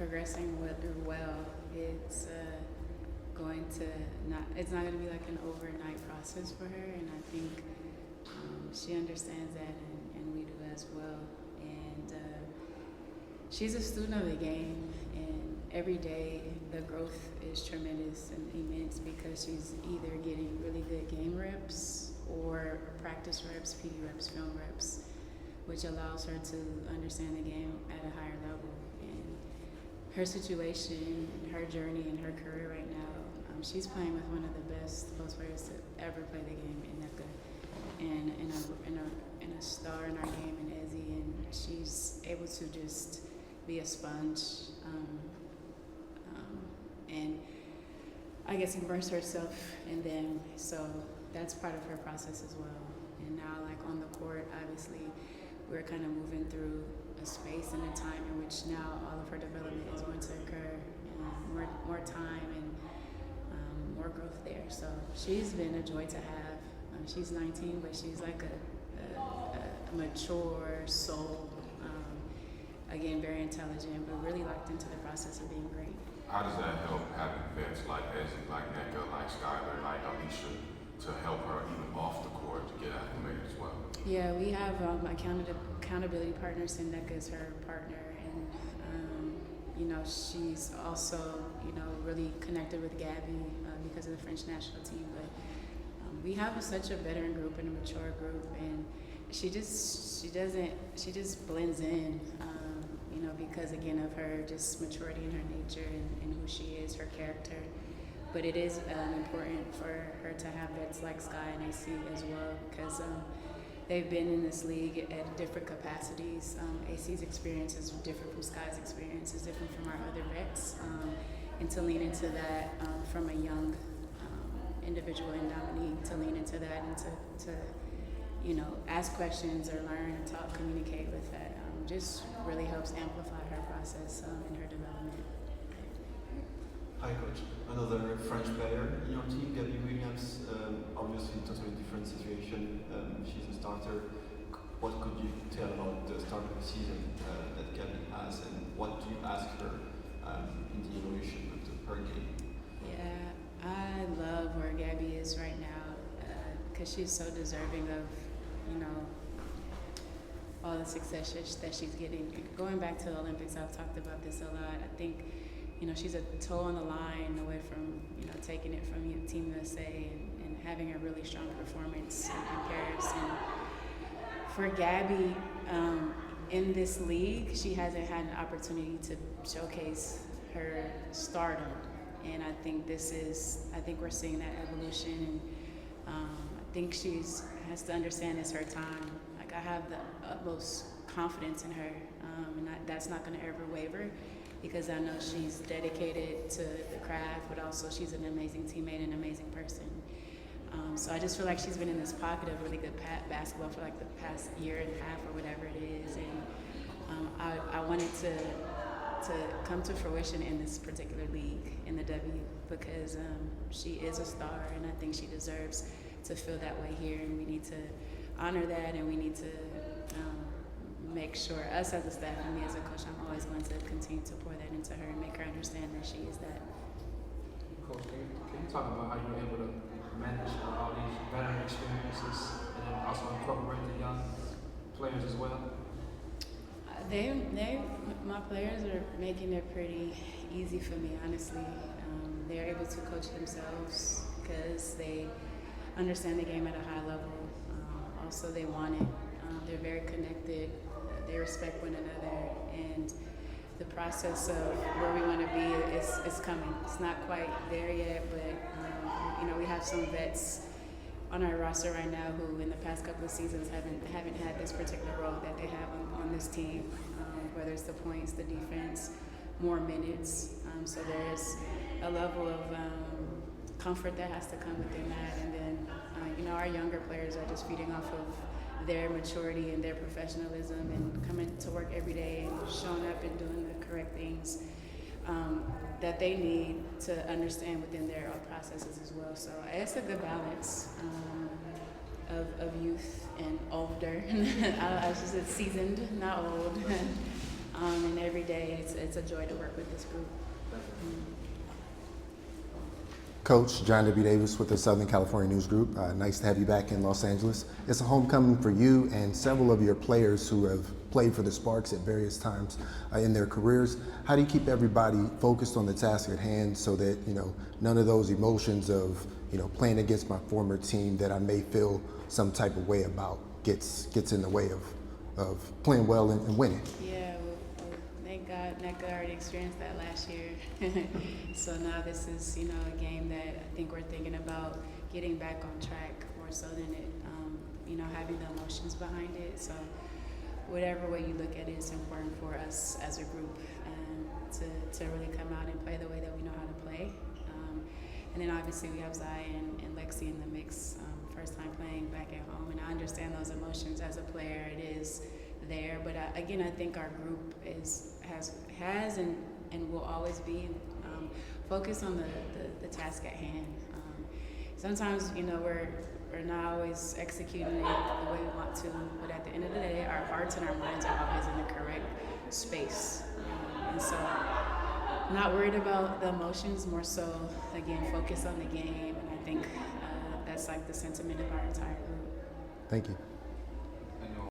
progressing well. It's it's not going to be like an overnight process for her, and I think she understands that, and we do as well. And she's a student of the game, and every day the growth is tremendous and immense because she's either getting really good game reps or practice reps, PD reps, film reps, which allows her to understand the game at a higher level. And her situation, her journey, and her career right now, she's playing with one of the best post players to ever play the game in Nneka, and a star in our game in Ezzy, and she's able to just be a sponge, and I guess immerse herself in them. So that's part of her process as well. And now, like on the court, obviously, we're kind of moving through a space and a time in which now all of her development is going to occur, and more time and more growth there. So she's been a joy to have. She's 19, but she's like a mature soul. Again, very intelligent, but really locked into the process of being great. How does that help having vets like Ezzy, like Nneka, like Skylar, like Alicia, to help her even off the court to get acclimated as well? Yeah, we have accountability partners, and Nneka is her partner, and she's also really connected with Gabby because of the French national team. But we have such a veteran group and a mature group, and she just blends in, because again of her just maturity in her nature and who she is, her character. But it is important for her to have vets like Sky and AC as well, because they've been in this league at different capacities. AC's experience is different from Sky's experience, is different from our other vets, and to lean into that from a young individual in Dominque, to lean into that and to ask questions or learn and talk, communicate with that, just really helps amplify her process and her development. Hi coach, another French player in your team, Gabby Williams, obviously totally different situation. She's a starter. What could you tell about the start of the season that Gabby has, and what do you ask her in the evolution of her game? Yeah, I love where Gabby is right now because she's so deserving of, all the success that she's getting. Going back to the Olympics, I've talked about this a lot. I think, she's a toe on the line away from, taking it from Team USA and having a really strong performance in Paris. And for Gabby, in this league, she hasn't had an opportunity to showcase her stardom. And I think we're seeing that evolution. And I think has to understand it's her time. Like, I have the utmost confidence in her, and that's not going to ever waver, because I know she's dedicated to the craft, but also she's an amazing teammate and an amazing person. So I just feel like she's been in this pocket of really good basketball for like the past year and a half or whatever it is, and I wanted to come to fruition in this particular league, in the W, because she is a star, and I think she deserves to feel that way here, and we need to honor that, and we need to make sure, us as a staff and me as a coach, I'm always going to continue to pour that into her and make her understand that she is that. Coach, can you talk about how you're able to manage all these veteran experiences and then also incorporate the young players as well? My players are making it pretty easy for me, honestly. They're able to coach themselves because they understand the game at a high level. Also, they want it. They're very connected. They respect one another, and the process of where we want to be is coming. It's not quite there yet, but we have some vets on our roster right now who, in the past couple of seasons, haven't had this particular role that they have on this team. Whether it's the points, the defense, more minutes. So there's a level of comfort that has to come within that, and then our younger players are just feeding off of their maturity and their professionalism and coming to work every day and showing up and doing the correct things that they need to understand within their own processes as well. So it's a good balance of youth and older. I should say seasoned, not old. And every day it's a joy to work with this group. Coach John W. Davis with the Southern California News Group. Nice to have you back in Los Angeles. It's a homecoming for you and several of your players who have played for the Sparks at various times in their careers. How do you keep everybody focused on the task at hand so that, you know, none of those emotions of, you know, playing against my former team that I may feel some type of way about gets in the way of playing well and winning? Yeah, well, thank God Nneka already experienced that last year. So now this is, you know, a game that I think we're thinking about getting back on track more so than it, you know, having the emotions behind it. So whatever way you look at it, it's important for us as a group to really come out and play the way that we know how to play. And then obviously we have Zion and Lexi in the mix, first time playing back at home. And I understand those emotions as a player. It is there, but again, I think our group has and will always be focused on the task at hand. Sometimes, you know, we're not always executing it the way we want to, but at the end of the day, our hearts and our minds are always in the correct space. And so, not worried about the emotions, more so, again, focus on the game. And I think that's like the sentiment of our entire group. Thank you.